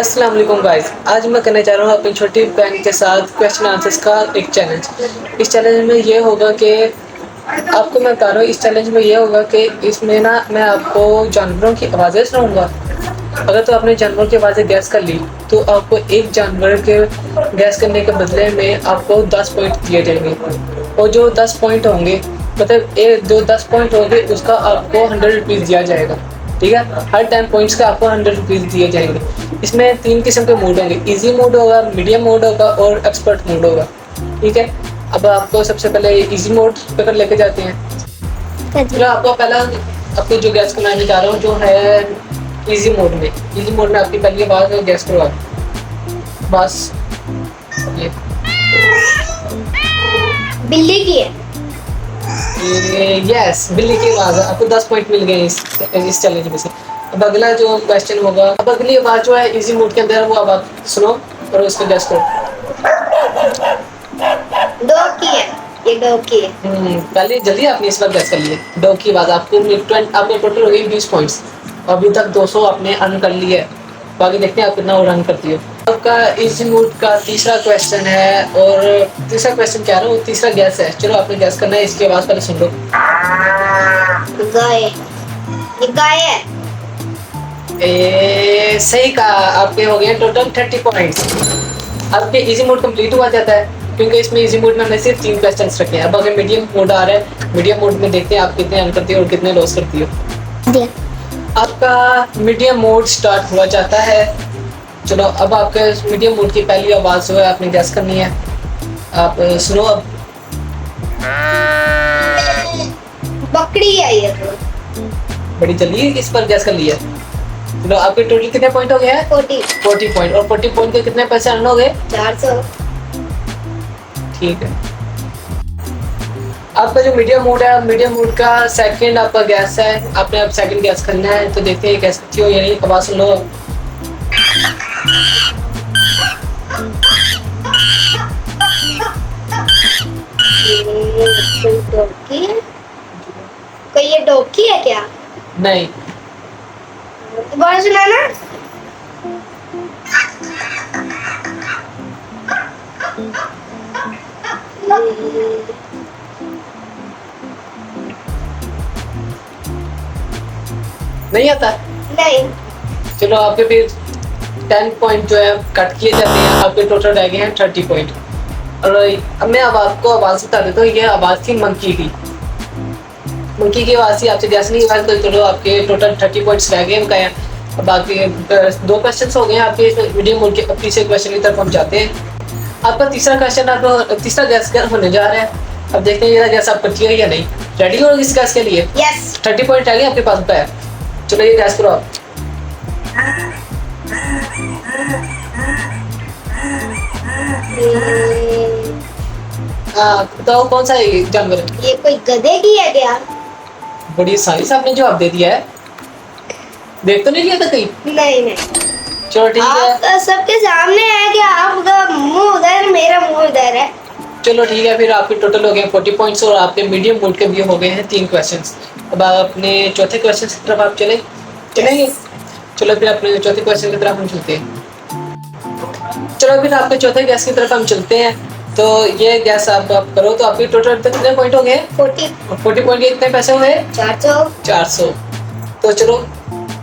अस्सलाम वालेकुम गाइस। आज मैं करने जा रहा हूँ अपनी छोटी बहन के साथ क्वेश्चन आंसर्स का एक चैलेंज। इस चैलेंज में ये होगा कि आपको मैं बता रहा हूँ, इस चैलेंज में ये होगा कि इसमें ना मैं आपको जानवरों की आवाज़ें सुनाऊंगा। अगर तो आपने जानवर की आवाज़ें गैस कर ली तो आपको एक जानवर के गैस करने के बदले में आपको 10 पॉइंट दिए जाएंगे। और जो 10 पॉइंट होंगे, मतलब जो 10 पॉइंट होंगे उसका आपको 100 रुपीज़ दिया जाएगा। ठीक है, हर 10 पॉइंट्स का आपको 100 रुपीज़ दिए जाएंगे। इसमें 3 किस्म के मोड होंगे, इजी मोड होगा, मीडियम मोड होगा और एक्सपर्ट मोड होगा। ठीक है, अब आपको सबसे पहले इजी मोड पर लेके जाते हैं। फिर आपको पहला आपको जो गैस करवाने जा रहा हूँ जो है इजी मोड में। इजी मोड में आपकी पहली आवाज़ गैस करवा, बस ये बिल्ली की है। यस, बिल्ली की आवाज़ है। आपको 10 पॉइंट मिल गए इस चैलेंज में से। अब अगला जो क्वेश्चन होगा, अब अगली आवाज़ जो है इजी मोड के अंदर वो आवाज़ सुनो और उसको गैस करो। डॉग की है, ये डॉग की है। पहले जल्दी आपने इस बार गैस कर लिया। डॉग की आवाज़ आपको आपने टोटल हो गई 20 पॉइंट्स। अभी तक 200 आपने अर्न कर लिया है। बाकी देखते हैं आप कितना और अर्न करती हो। आपका इजी मोड का तीसरा क्वेश्चन है, और तीसरा क्वेश्चन क्या है ना, वो तीसरा गैस है। चलो आपने गैस करना है, इसकी आवाज़ पहले सुन लो। गाय, ये गाय है। सही कहा, आपके हो गए टोटल 30 पॉइंट्स। आपके इजी मोड कंप्लीट हुआ जाता है क्योंकि इसमें इजी मोड में हमने सिर्फ 3 क्वेश्चंस रखे हैं। अब अगर मीडियम मोड आ रहा है, मीडियम मोड में देखते हैं आप कितने अर्न करती हो और कितने लॉस करती हो। आपका मीडियम मोड स्टार्ट हुआ जाता है। चलो अब आपके मीडियम मोड की पहली आवाज़ जो है आपने गैस करनी है। आप सुनो अब। बकरी है ये तो। बड़ी जल्दी इस पर गैस कर लिया। चलो आपके टोटल कितने पॉइंट हो गए हैं? 40 पॉइंट। और 40 पॉइंट के कितने पैसे अर्न हो गए? 400। ठीक है, आपका जो मीडियम मोड है, मीडियम मोड का सेकंड आपका गैस है। आपने अब सेकंड गैस करना है, तो देखते हैं कैसे करती हो। यही आवाज़ सुन लो। कोई ये डॉग की है क्या? नहीं, दोबारा सुनाना। नहीं आता। नहीं। चलो आपके फिर 10 पॉइंट जो है कट किए जाते हैं। आपके टोटल रह गए हैं 30 पॉइंट। और अब मैं अब आपको आवाज़ बता देता हूँ। ये आवाज़ थी मंकी की। मंकी की आवाज़ थी, आपसे गैस नहीं हुआ तो चलो आपके टोटल 30 पॉइंट्स रह गए। उनका बाकी 2 क्वेश्चन हो गए हैं आपके मीडियम मोड के। अब तीसरे क्वेश्चन की तरफ हम जाते हैं। आपका तीसरा क्वेश्चन, आपको तीसरा गैस होने जा रहा है। अब देखते हैं ये गैस आप करती हो या नहीं। रेडी हो इस गैस के लिए? यस। 30 पॉइंट रह गए आपके पास है। चलो ये गैस करो आप। बताओ कौन सा है जानवर? ये कोई गधे की है क्या? बड़ी आसानी से आपने जवाब दे दिया है। देख तो नहीं लिया था कहीं? नहीं नहीं। चलो ठीक है, आप सबके सामने है कि आपका मुंह उधर, मेरा मुंह इधर है। चलो ठीक है। फिर आपके टोटल हो गए 40 पॉइंट्स और आपके मीडियम मोड के भी हो गए हैं 3 क्वेश्चंस। अब अपने चौथे क्वेश्चन की तरफ आप चलेंगे। चलो फिर अपने चौथे क्वेश्चन की तरफ हम चलते हैं। चलो फिर आपके चौथे गैस की तरफ हम चलते हैं। तो ये गैस आप करो। तो आपके टोटल कितने पॉइंट हो गए? 40 पॉइंट के कितने पैसे हुए? 400। तो चलो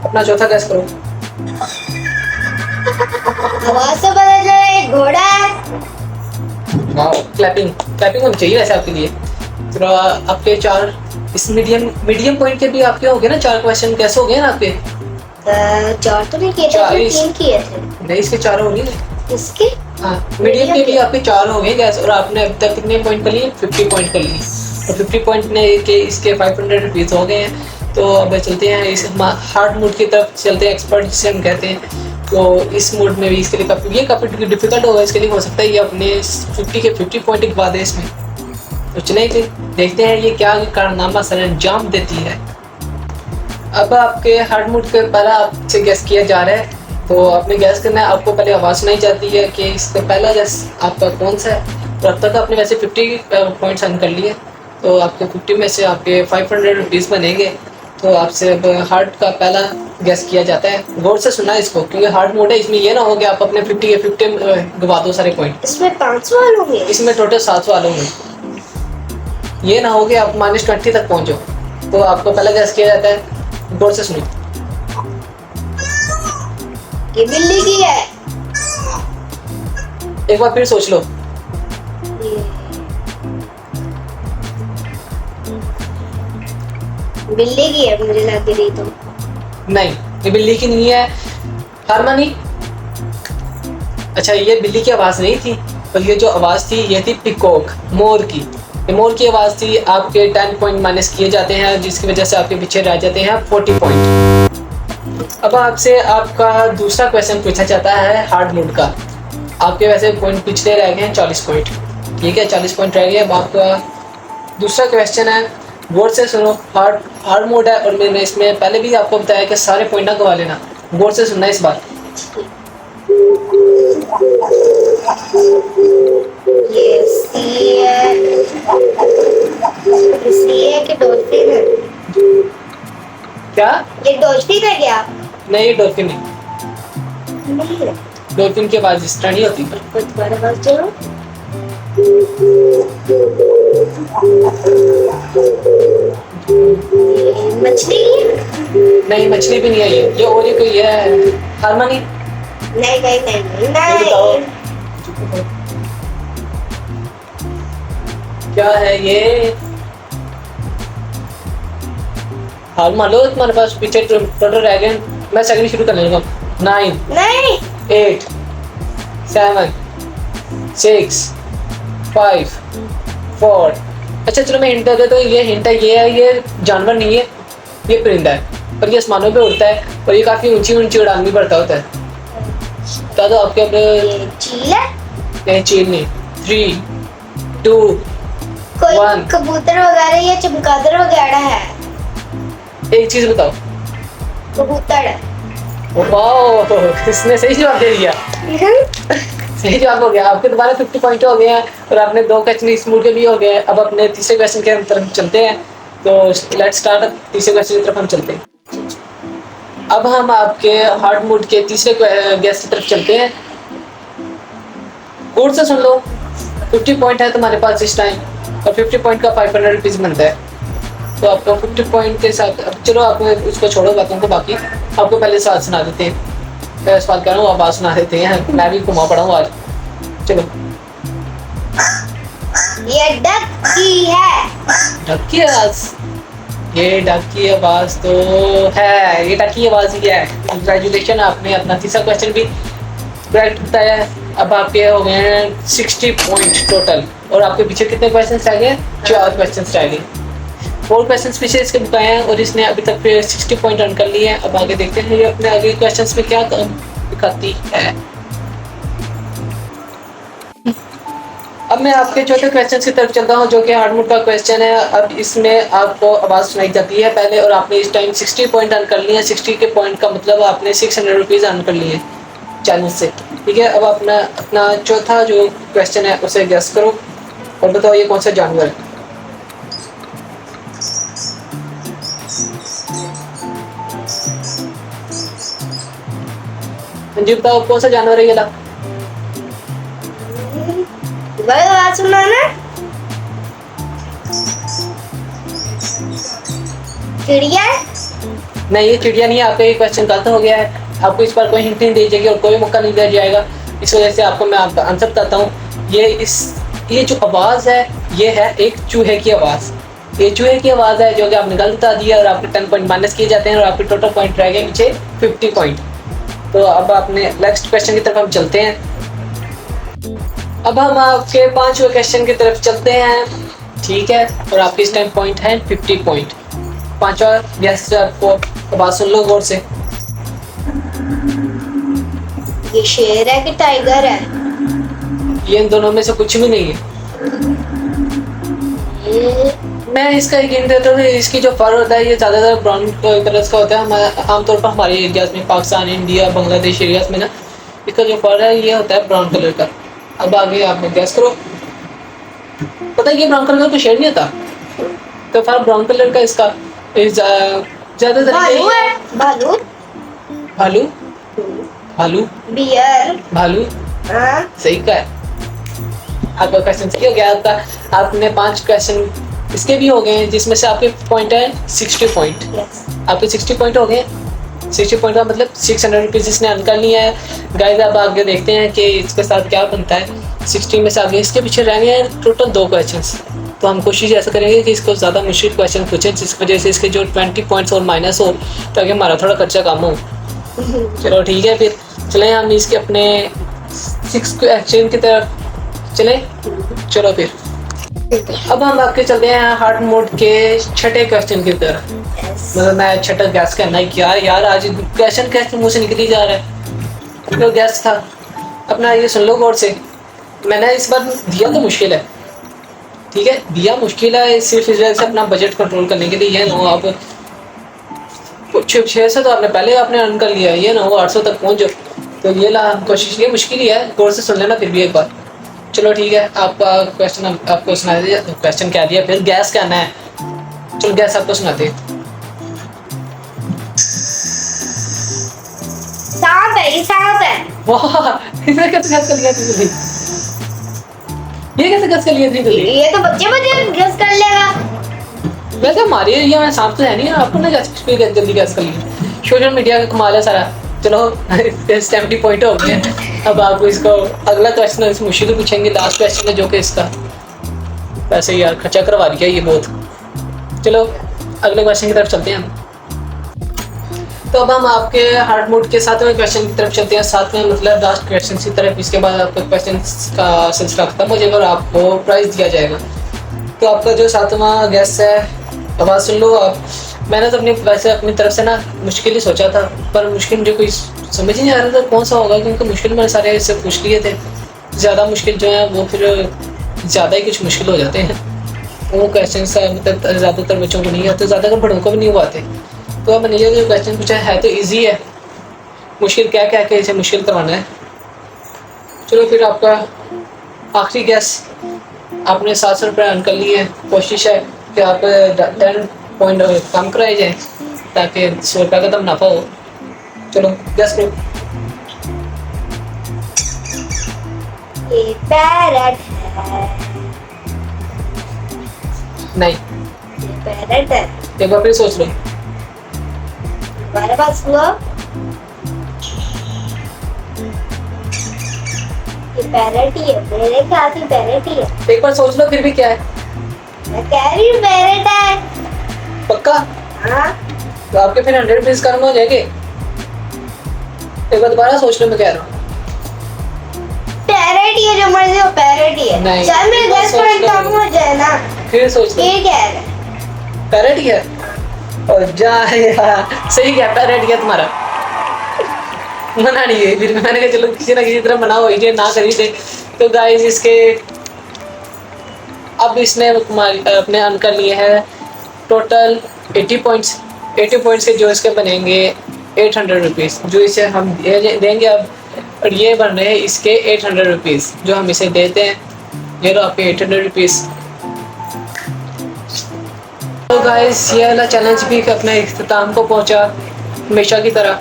अपना चौथा गैस करो। आवाज से पता चला एक घोड़ा है। क्लैपिंग होनी चाहिए वैसे आपके लिए। चलो आपके 4 इस मीडियम पॉइंट के भी आपके हो गए ना 4 क्वेश्चन। कैसे हो गए ना आपके? 4 तो नहीं किए थे, 3 किए थे। नहीं, इसके 4 हो गए। इसके? हाँ, मीडियम के भी आपके 4 हो गए गैस। और आपने अब तक कितने पॉइंट कर लिए? 50 पॉइंट कर लिए। और 50 पॉइंट ने के इसके 500 रुपीज़ हो गए हैं। तो अब चलते हैं इस हार्ड मोड की तरफ चलते हैं, एक्सपर्ट जिसे हम कहते हैं। तो इस मोड में भी इसके लिए काफ़ी डिफिकल्ट होगा। इसके लिए हो सकता है ये अपने 50 के 50 पॉइंट गिवा दे इसमें। तो चलें फिर देखते हैं ये क्या कारनामा सर अंजाम देती है। अब आपके हार्ड मोड के पहला आपसे गैस किया जा रहा है। तो आपने गैस करना है। आपको पहले आवाज़ सुनाई जाती है कि इसका पहला गैस आपका कौन सा है। तो अब तक आपने वैसे 50 पॉइंट्स अर्न कर लिए। तो आपके 50 में से आपके 500 रुपीज़ बनेंगे। तो आपसे अब हार्ट का पहला गैस किया जाता है। गौर से सुनना इसको, क्योंकि हार्ड मोड है, इसमें ये ना हो कि आप अपने 50 के 50 गवा दो सारे पॉइंट। इसमें 5 सवाल होंगे। इसमें टोटल 7 सवाल होंगे। ये ना हो कि आप -20 तक पहुंचो। तो आपको पहला गैस किया जाता है। गौर से सुनिए। ये बिल्ली की है। एक बार फिर सोच लो। बिल्ली की है मुझे लग रही। तो नहीं, ये बिल्ली की नहीं है। हार मानी? अच्छा, ये बिल्ली की आवाज़ नहीं थी, पर ये जो आवाज़ थी ये थी पिकॉक, मोर की। ये मोर की आवाज़ थी। आपके 10 पॉइंट माइनस किए जाते हैं, जिसकी वजह से आपके पीछे रह जाते हैं 40 पॉइंट। अब आपसे आपका दूसरा क्वेश्चन पूछा जाता है हार्ड मोड का। आपके वैसे पॉइंट पिछले रह गए हैं 40 पॉइंट। ठीक है, 40 पॉइंट रह गए। अब आपका दूसरा क्वेश्चन है, गौर से सुनो। हार्ड मोड है और मैंने इसमें पहले भी आपको बताया कि सारे पॉइंट ना गवा लेना। गौर से सुनना इस बात। ये सी है। ये सी है कि डॉल्फिन है? क्या? ये डॉल्फिन है क्या? नहीं, ये डॉल्फिन नहीं। नहीं है। डॉल्फिन की आवाज़ इस तरह नहीं होती। कुछ बड़ा बात चलो। मछली? नहीं, मछली भी नहीं है ये और ही कोई है। हारमानी? नहीं नहीं नहीं ये बताओ। नहीं। क्या है ये? हार मान लो, तुम्हारे पास पीछे टोटल रह गए। मैं सेकंड शुरू कर लूंगा। 9 नहीं 8 7 6 5 4। अच्छा चलो मैं हिंट दे देता हूँ। ये हिंट है, ये है, ये जानवर नहीं है, ये परिंदा है, पर ये आसमानों पे उड़ता है और ये काफ़ी ऊंची ऊंची उड़ान भी बढ़ता होता है। बता दो आपके। अब ये चील है? नहीं, चील नहीं। 3 2 कोई 1। कबूतर वगैरह या चमगादड़ वगैरह है? एक चीज बताओ। कबूतर है। वाह, इसने सही जवाब दे दिया। सही जवाब हो गया। आपके दोबारा 50 पॉइंट हो गए हैं और आपने 2 क्वेश्चन इस मूड के भी हो गए हैं। अब अपने तीसरे क्वेश्चन की तरफ चलते हैं। तो लेट्स स्टार्ट। तीसरे क्वेश्चन की तरफ हम चलते हैं। अब हम आपके हार्ड मूड के तीसरे गैस की तरफ चलते हैं। और से सुन लो। 50 पॉइंट है तुम्हारे पास इस टाइम और 50 पॉइंट का 500 रुपीज़ बनता है। तो आपको 50 पॉइंट के साथ, अब चलो आप उसको छोड़ो बातों को, बाकी आपको पहले सवाल सुना देते हैं। मैं सवाल कर रहा हूँ, आवाज़ सुना देते हैं। मैं भी घुमा पड़ा हूँ आज। चलो। ये डक की है। डक की आवाज़? ये डक की आवाज़ तो है, ये डक की आवाज़ ही है। कंग्रेचुलेशन, आपने अपना तीसरा क्वेश्चन भी करेक्ट बताया है। अब आपके हो गए हैं 60 पॉइंट टोटल और आपके पीछे कितने क्वेश्चन रह गए? 4 क्वेश्चन रह गए। 4 क्वेश्चन पीछे इसके बताए हैं और इसने अभी तक 60 पॉइंट अर्न कर लिए हैं। अब आगे देखते हैं ये अपने आगे क्वेश्चंस में क्या दिखाती है। अब मैं आपके चौथे क्वेश्चन की तरफ चलता हूं, जो कि हार्ड मोड का क्वेश्चन है। अब इसमें आपको आवाज़ सुनाई जाती है पहले और आपने इस टाइम 60 पॉइंट अर्न कर लिए हैं। 60 के पॉइंट का मतलब आपने 600 रुपीज़ अर्न कर लिए चैनल से। ठीक है, अब अपना चौथा जो क्वेश्चन है उसे गेस करो और बताओ ये कौन सा जानवर है। जी बताओ कौन सा जानवर है ये? ला बात सुना ना। चिड़िया? नहीं, ये चिड़िया नहीं है। आपका ये क्वेश्चन गलत हो गया है। आपको इस पर कोई हिंट नहीं दी जाएगी और कोई मौका नहीं दिया जाएगा। इस वजह से आपको मैं आपका आंसर बताता हूँ। ये जो आवाज़ है ये है एक चूहे की आवाज़। ये चूहे की आवाज़ है जो कि आपने गलत बता दिया और आपके 10 पॉइंट माइनस किए जाते हैं और आपके टोटल पॉइंट रह गए पीछे 50 पॉइंट। तो अब आपने नेक्स्ट क्वेश्चन की तरफ हम चलते हैं। अब हम आपके 5वें क्वेश्चन की तरफ चलते हैं। ठीक है, और आपके इस टाइम पॉइंट है 50 पॉइंट। 5वां गैस आपको आवाज़ सुन लो गौर से। ये शेर है कि टाइगर है? ये इन दोनों में से कुछ भी नहीं है। मैं इसका एक हिंट देता हूँ। इसकी जो फर होता है ये ज़्यादातर ब्राउन कलर का होता है। हमारे आमतौर पर हमारे एरियाज में, पाकिस्तान, इंडिया, बांग्लादेश एरियाज में ना, इसका जो फर है ये होता है ब्राउन कलर का। अब आगे आप गैस करो। पता है ये ब्राउन कलर का कोई शेड नहीं होता, तो फर ब्राउन कलर का इसका ज्यादातर भालू है, भालू, भालू, भालू, बियर, भालू, हाँ, सही का है। आपका क्वेश्चन सही हो गया। आपका आपने 5 क्वेश्चन इसके भी हो गए हैं, जिसमें से आपके पॉइंट है 60 पॉइंट। यस, आपके 60 पॉइंट हो गए। 60 पॉइंट का मतलब 600 रुपीज़ इसने अर्न कर लिया है। गाइस अब आगे देखते हैं कि इसके साथ क्या बनता है। 60 में से आगे इसके पीछे रह गए हैं टोटल 2 क्वेश्चन। तो हम कोशिश ऐसा करेंगे कि इसको ज़्यादा मुश्किल क्वेश्चन पूछें, जिस वजह से इसके जो 20 पॉइंट्स और माइनस हो, ताकि हमारा थोड़ा खर्चा कम हो। चलो ठीक है, फिर चलें हम इसके अपने 6 क्वेश्चन की तरफ चलें। चलो फिर अब हम आपके चलते हैं हार्ड मोड के छठे क्वेश्चन की तरफ। यस, मतलब मैं छठा गैस करना है कि यार आज क्वेश्चन कैसे मुँह से निकल ही जा रहा है। जो गैस था अपना ये सुन लो गौर से। मैंने इस बार दिया तो मुश्किल है, ठीक है, दिया मुश्किल है सिर्फ इस वजह से अपना बजट कंट्रोल करने के लिए। ये ना हो आप 600 तो आपने पहले आपने अर्न कर लिया, ये ना हो 800 तक पहुँच जाओ। तो ये ला कोशिश, ये मुश्किल ही है, गौर से सुन लेना फिर भी एक बार। चलो ठीक है, आपका क्वेश्चन आपको सुना दिया। क्वेश्चन क्या दिया, फिर गैस करना है। चलो गैस आपको सुनाते हैं। सांप है, ये सांप है। वाह, इसने कैसे गैस कर लिया थी जल्दी? ये कैसे गैस कर लिया थी जल्दी? ये तो बच्चे गेस कर लेगा। वैसे हमारे एरिया में सांप तो है नहीं, आपको ना जल्दी गैस कर लिया। सोशल मीडिया का कमाल है सारा। चलो 70 पॉइंट हो गए। अब आपको इसको अगला क्वेश्चन इस मुश्किल पूछेंगे, लास्ट क्वेश्चन है जो कि इसका वैसे यार खर्चा करवा दिया ये बहुत। चलो अगले क्वेश्चन की तरफ चलते हैं हम। तो अब हम आपके हार्ड मोड के 7वें क्वेश्चन की तरफ चलते हैं। 7वें मतलब लास्ट क्वेश्चन की तरफ। इसके बाद आपको क्वेश्चन का सिलसिला खत्म हो जाएगा और आपको प्राइज दिया जाएगा। तो आपका जो 7वां गैस है, आवाज़ सुन लो आप। मैंने तो वैसे अपनी तरफ से ना मुश्किल ही सोचा था, पर मुश्किल मुझे कोई समझ ही नहीं आ रहा था कौन सा होगा, क्योंकि मुश्किल मैंने सारे इससे पूछ लिए थे। ज़्यादा मुश्किल जो है वो फिर ज़्यादा ही कुछ मुश्किल हो जाते हैं। वो क्वेश्चन मतलब ज़्यादातर बच्चों को नहीं आते, ज़्यादातर बड़ों को भी नहीं आते। तो अब मैंने ये जो क्वेश्चन पूछा है तो ईजी है, मुश्किल क्या क्या के इसे मुश्किल करवाना है। चलो फिर आपका आखिरी गैस, आपने 700 रुपये अर्न कर लिए। कोशिश है कि आप 10 पॉइंट कम कराए जाए ताकि 100 रुपये का तो मुनाफा हो। चलो गैस करो। ये पैरट है। नहीं, ये पैरट है। एक बार फिर सोच लो। हमारे पास हुआ ये पैरट ही है, मेरे ख्याल से पैरट ही है। एक बार सोच लो फिर भी क्या है। मैं कह रही हूँ पैरट है। पक्का? हाँ, तो आपके फिर 100 रुपीज़ कम हो जाएंगे। एक बार दोबारा सोच लो, मैं कह रहा हूँ पैरट ही है, जो मर्जी हो पैरट ही है। नहीं, चल मेरे बस 10 सोच पॉइंट लो। कम हो जाए ना। फिर सोच लो। ये क्या है? पैरेट ही है। और जा यार, सही क्या पैरेट ही है तुम्हारा। मना नहीं है, फिर मैंने कहा चलो किसी ना किसी तरह मना हो ही जाए, ना कर ही दे। तो गाइस इसके अब इसने अपने अर्न कर लिए हैं टोटल 80 पॉइंट्स। 80 पॉइंट्स के जो इसके बनेंगे 800 रुपीज़, जो इसे हम देंगे अब। और ये बन रहे हैं इसके 800 रुपीज़ जो हम इसे देते हैं। ये लो आपके 800 रुपीज़। तो गाइस ये वाला चैलेंज भी अपने इख्तिताम को पहुंचा हमेशा की तरह।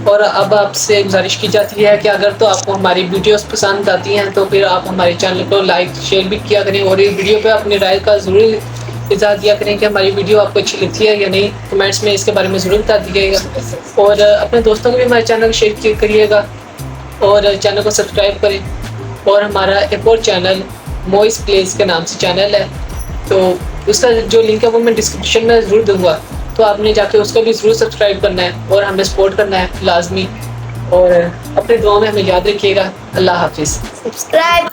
और अब आपसे गुजारिश की जाती है कि अगर तो आपको हमारी वीडियोस पसंद आती हैं तो फिर आप हमारे चैनल को लाइक शेयर भी किया करें, और इस वीडियो पे अपनी राय का ज़रूर इज़हार दिया करें कि हमारी वीडियो आपको अच्छी लगती है या नहीं। कमेंट्स में इसके बारे में ज़रूर बता दीजिएगा। और अपने दोस्तों को भी हमारे चैनल को शेयर करिएगा और चैनल को सब्सक्राइब करें। और हमारा एक और चैनल मोइस प्लेस के नाम से चैनल है, तो उसका जो लिंक है वो मैं डिस्क्रिप्शन में ज़रूर दूंगा। तो आपने जाके उसको भी ज़रूर सब्सक्राइब करना है और हमें सपोर्ट करना है लाजमी। और अपने दुआ में हमें याद रखिएगा। अल्लाह हाफिज़। सब्सक्राइब